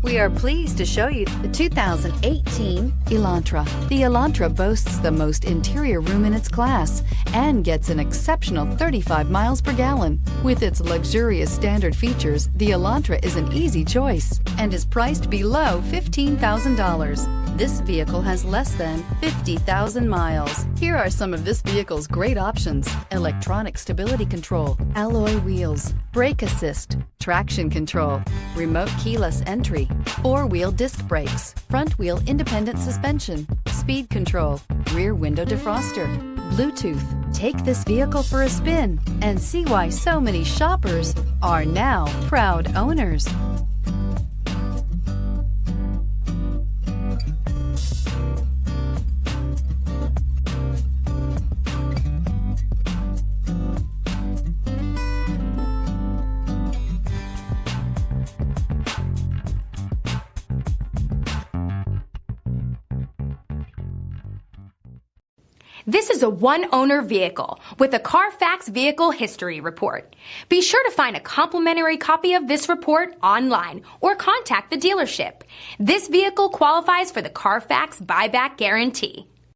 We are pleased to show you the 2018 Elantra. The Elantra boasts the most interior room in its class and gets an exceptional 35 miles per gallon. With its luxurious standard features, the Elantra is an easy choice and is priced below $15,000. This vehicle has less than 50,000 miles. Here are some of this vehicle's great options: electronic stability control, alloy wheels, brake assist, traction control, remote keyless entry, four-wheel disc brakes, front-wheel independent suspension, speed control, rear window defroster, Bluetooth. Take this vehicle for a spin and see why so many shoppers are now proud owners. This is a one-owner vehicle with a Carfax Vehicle History Report. Be sure to find a complimentary copy of this report online or contact the dealership. This vehicle qualifies for the Carfax Buyback Guarantee.